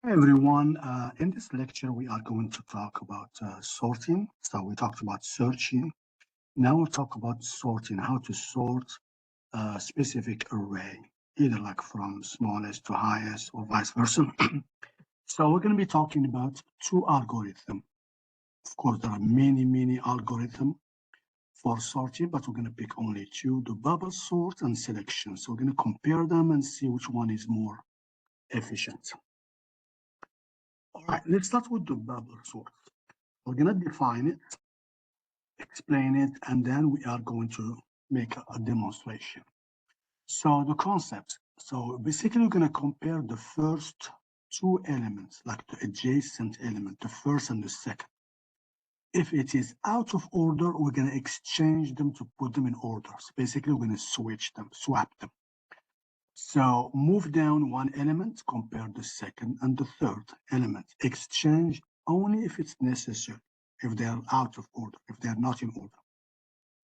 Hi everyone. In this lecture, we are going to talk about sorting. So we talked about searching. Now we'll talk about sorting, how to sort a specific array, either like from smallest to highest or vice versa. So we're going to be talking about two algorithms. Of course, there are many algorithms for sorting, but we're going to pick only two, the bubble sort and selection. So we're going to compare them and see which one is more efficient. All right, let's start with the bubble sort. We're going to define it, explain it, and then we are going to make a demonstration. So the concept. So basically, we're going to compare the first two elements, like the adjacent element, the first and the second. If it is out of order, we're going to exchange them to put them in order. So basically, we're going to switch them, swap them. So move down one element, compare the second and the third element. Exchange only if it's necessary, if they are out of order, if they are not in order.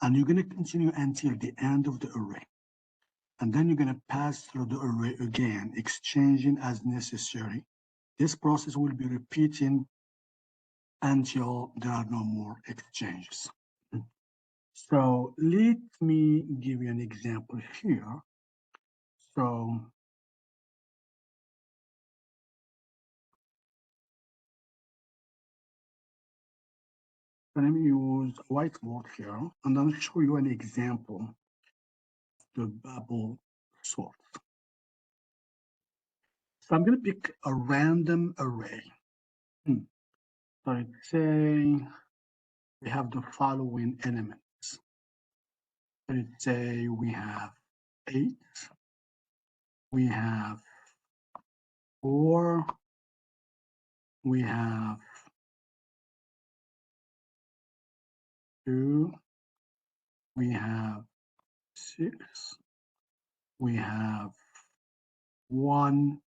And you're going to continue until the end of the array. And then you're going to pass through the array again, exchanging as necessary. This process will be repeating until there are no more exchanges. So let me give you an example here. So let me use a whiteboard here, and I'll show you an example of the bubble sort. So I'm going to pick a random array. So let's say we have the following elements. Let's say we have 8, we have 4, we have 2, we have 6, we have 1,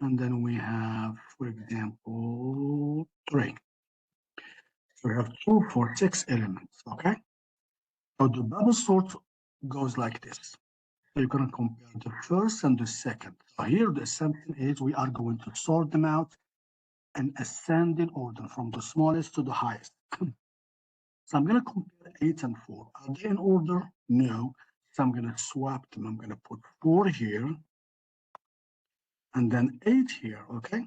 and then we have, for example, 3. So we have 2, 4, 6 elements, okay? So the bubble sort goes like this. So you're going to compare the first and the second. So here the assumption is we are going to sort them out in ascending order from the smallest to the highest. So I'm going to compare 8 and 4. Are they in order? No. So I'm going to swap them. I'm going to put 4 here and then 8 here, okay?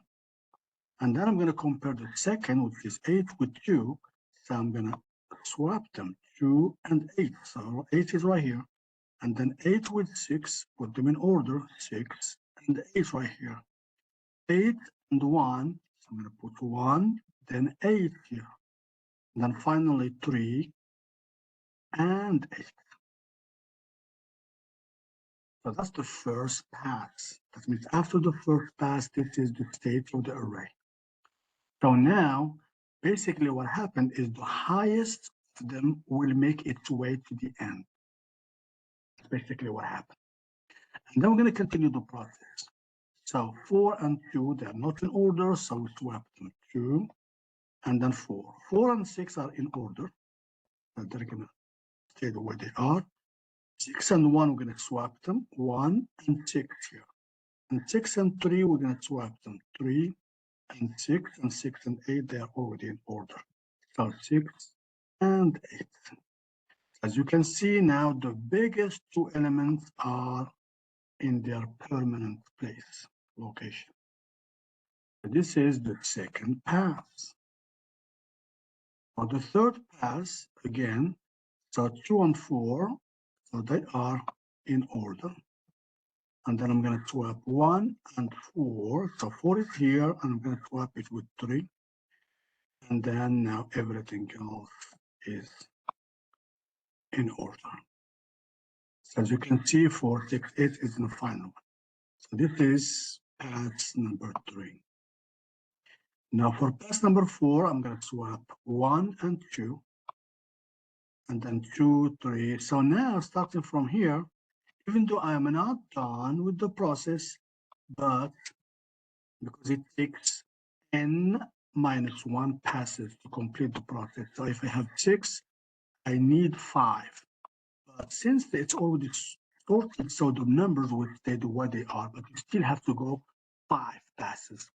And then I'm going to compare the second, which is 8 with 2. So I'm going to swap them, 2 and 8. So 8 is right here. And then 8 with 6, put them in order, 6 and 8 right here. 8 and 1, so I'm going to put 1, then 8 here. And then finally 3 and 8. So that's the first pass. That means after the first pass, this is the state of the array. So now, basically what happened is the highest of them will make its way to the end. That's basically what happened. And then we're going to continue the process. So 4 and 2, they're not in order, so we swap them 2 and then 4. 4 and 6 are in order, so they're going to stay the way they are. 6 and 1, we're going to swap them, 1 and 6 here. And 6 and 3, we're going to swap them, 3 and 6 and 8, they are already in order. So 6 and 8. As you can see now, the biggest two elements are in their permanent place, location. This is the second pass. For the third pass, again, so 2 and 4, so they are in order. And then I'm going to swap 1 and 4. So 4 is here, and I'm going to swap it with 3. And then now everything else is in order. So as you can see, 4, 6, 8 is the final one. So this is pass number 3. Now for pass number 4, I'm going to swap 1 and 2. And then 2, 3. So now starting from here, even though I am not done with the process, but because it takes n minus 1 passes to complete the process. So if I have 6, I need 5. But since it's already sorted, so the numbers will stay the way they are, but you still have to go 5 passes.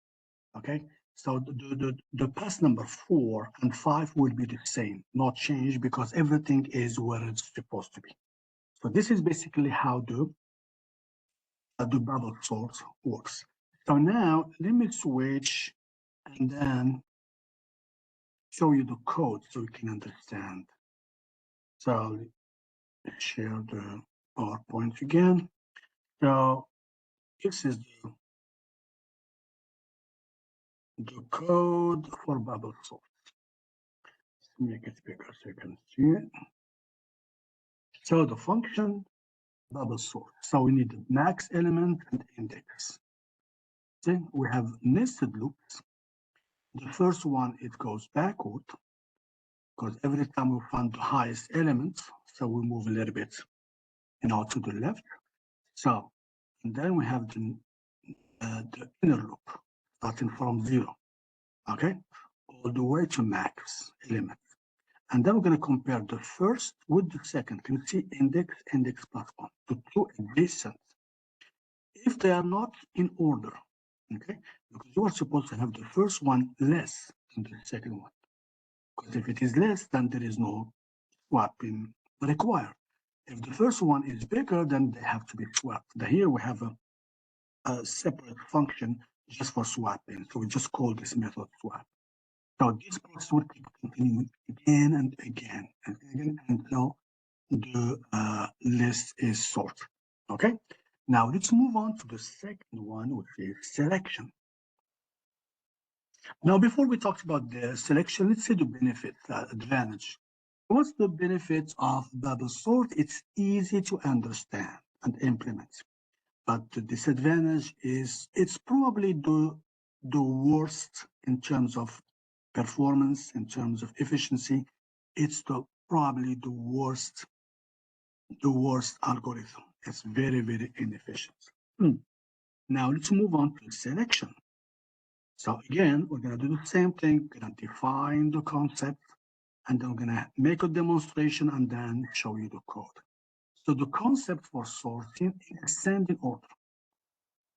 Okay, so the pass number 4 and 5 will be the same, not changed, because everything is where it's supposed to be. So this is basically how the bubble sort works. So now let me switch and then show you the code so you can understand. So let's share the PowerPoint again. So this is the code for bubble sort. Let's make it bigger so you can see it. So the function bubble sort. So we need the max element and index. Then we have nested loops. The first one, it goes backward because every time we find the highest element, so we move a little bit, to the left. So, and then we have the inner loop starting from 0, okay, all the way to max element. And then we're going to compare the first with the second. Can you see index plus 1, the two adjacent. If they are not in order, okay, because you are supposed to have the first one less than the second one. Because if it is less, then there is no swapping required. If the first one is bigger, then they have to be swapped. Here we have a separate function just for swapping. So we just call this method swap. So this process will keep continuing again and again and again until the list is sorted. Okay. Now let's move on to the second one, which is selection. Now, before we talk about the selection, let's see the benefit, advantage. What's the benefit of bubble sort? It's easy to understand and implement. But the disadvantage is it's probably the worst in terms of performance, in terms of efficiency. It's probably the worst algorithm. It's very, very inefficient. Now let's move on to selection. So again, we're going to do the same thing. We're going to define the concept, and then we're going to make a demonstration and then show you the code. So the concept for sorting is ascending order.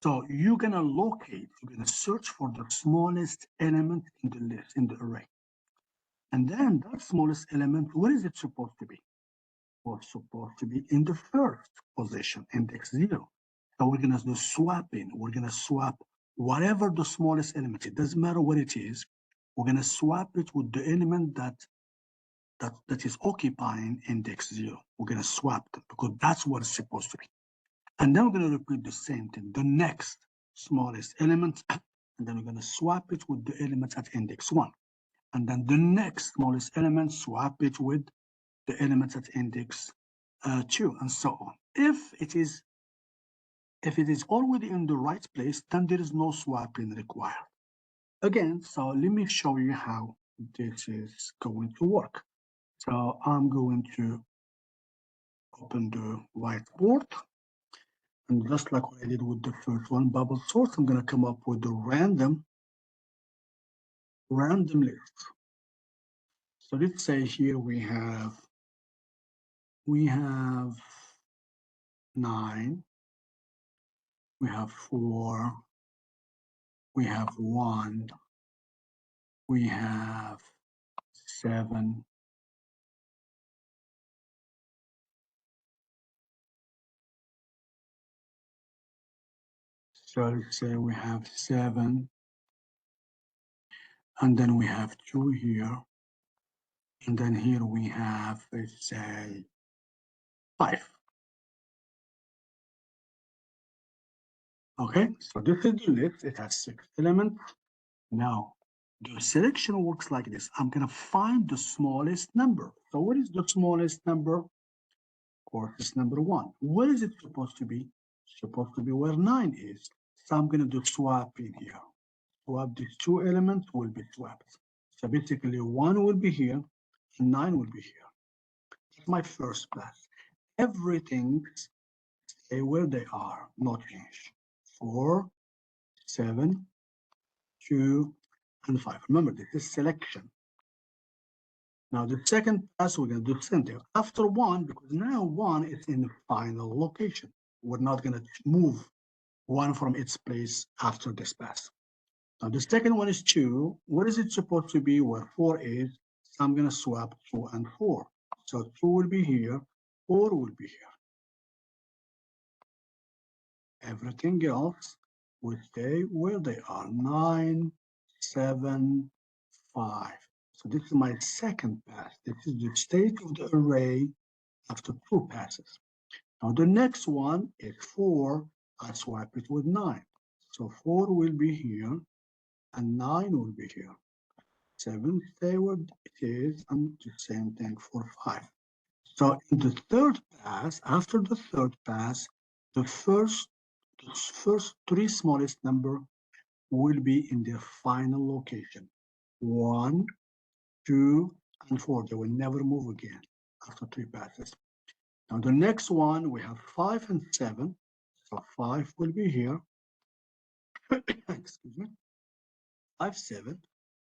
So you're going to search for the smallest element in the list, in the array. And then that smallest element, where is it supposed to be? Well, it's supposed to be in the first position, index 0. So we're going to do swapping. We're going to swap whatever the smallest element, it doesn't matter what it is, we're going to swap it with the element that is occupying index 0. We're going to swap them because that's what it's supposed to be. And then we're going to repeat the same thing, the next smallest element, and then we're going to swap it with the element at index 1. And then the next smallest element, swap it with the elements at index 2, and so on. If it is already in the right place, then there is no swapping required. Again, so let me show you how this is going to work. So I'm going to open the whiteboard. And just like what I did with the first one, bubble sort, I'm going to come up with a random list. So let's say here we have 9, we have 4, we have 1, we have 7, so let's say we have 7, and then we have 2 here, and then here we have, let's say, 5. Okay, so this is the list. It has 6 elements. Now, the selection works like this. I'm going to find the smallest number. So what is the smallest number? Of course, it's number 1. Where is it supposed to be? It's supposed to be where 9 is. So I'm going to do swap in here. Swap these 2 elements will be swapped. So basically 1 will be here and 9 will be here. That's my first pass. Everything stay where they are, not change. 4, 7, 2, and 5. Remember, this is selection. Now the second pass, we're going to do the same thing. After 1, because now 1 is in the final location. We're not going to move 1 from its place after this pass. Now the second one is 2. What is it supposed to be where 4 is? So I'm going to swap 2 and 4. So 2 will be here, 4 will be here. Everything else will stay where they are, 9, 7, 5. So this is my second pass. This is the state of the array after 2 passes. Now the next one is 4. I swap it with 9. So 4 will be here, and 9 will be here. 7 stay where it is, and the same thing for 5. So in the third pass, after the third pass, the first 3 smallest number will be in their final location. 1, 2, and 4. They will never move again after 3 passes. Now the next one, we have 5 and 7. So 5 will be here. Excuse me. 5, 7.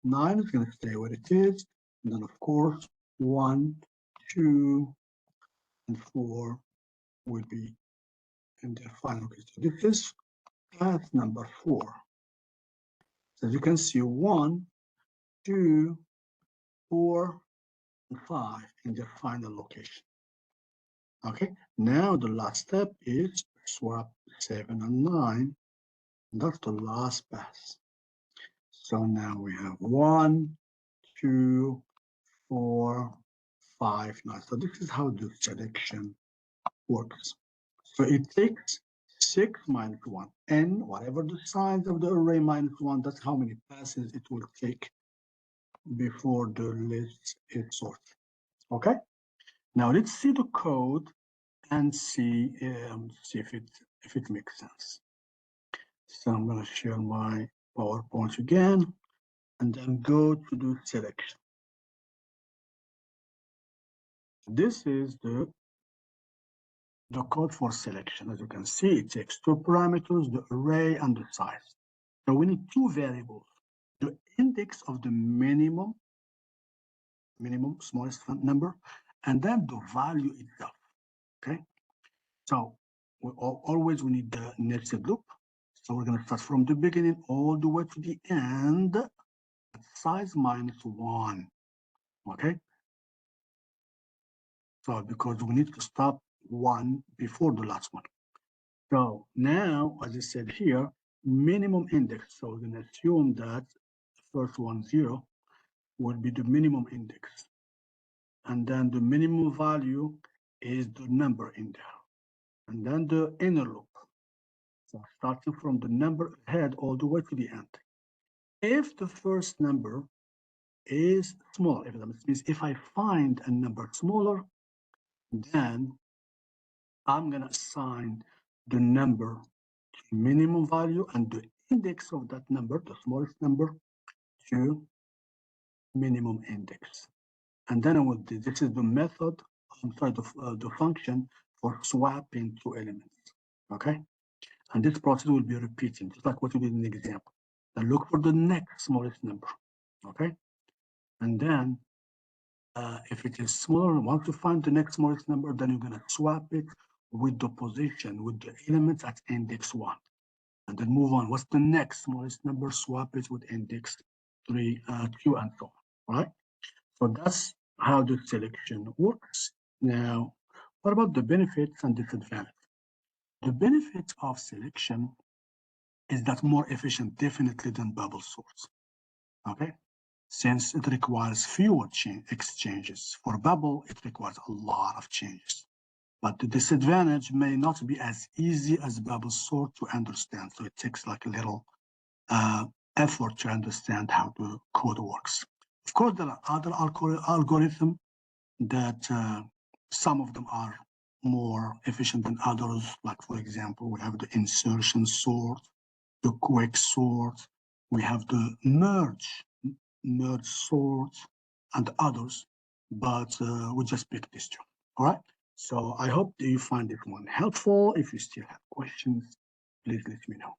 9 is going to stay where it is. And then, of course, 1, 2, and 4 will be in their final location. So this is path number 4. So as you can see, 1, 2, 4, and 5 in their final location. Okay, now the last step is swap 7 and 9. And that's the last pass. So now we have 1, 2, 4, 5, 9. So this is how the selection works. So it takes 6 minus 1, n, whatever the size of the array minus 1, that's how many passes it will take before the list is sorted. Okay? Now let's see the code and see if it makes sense. So I'm going to share my PowerPoint again, and then go to the selection. This is the code for selection. As you can see, it takes 2 parameters, the array and the size. So we need 2 variables, the index of the minimum smallest number, and then the value itself. Okay, so we always need the nested loop. So we're going to start from the beginning all the way to the end at size minus 1. Okay, so because we need to stop 1 before the last one. So now, as I said here, minimum index. So we're going to assume that the first one, 0, will be the minimum index. And then the minimum value is the number in there. And then the inner loop. So starting from the number ahead all the way to the end. If the first number is small, if that means if I find a number smaller, then I'm going to assign the number to minimum value and the index of that number, the smallest number, to minimum index. And then I will do, this is the method, the function for swapping 2 elements. Okay, and this process will be repeating, just like what we did in the example. Then look for the next smallest number. Okay, and then if it is smaller, once you find the next smallest number, then you're going to swap it with the position, with the elements at index 1. And then move on. What's the next smallest number? Swap it with index 3, 2, and so on. All right? So that's how the selection works. Now, what about the benefits and disadvantages? The benefit of selection is that more efficient, definitely, than bubble sorts. Okay? Since it requires fewer exchanges. For bubble, it requires a lot of changes. But the disadvantage may not be as easy as bubble sort to understand. So it takes like a little effort to understand how the code works. Of course, there are other algorithms that some of them are more efficient than others. Like, for example, we have the insertion sort, the quick sort, we have the merge sort, and others, but we just picked this two. All right. So I hope that you find this one helpful. If you still have questions, please let me know.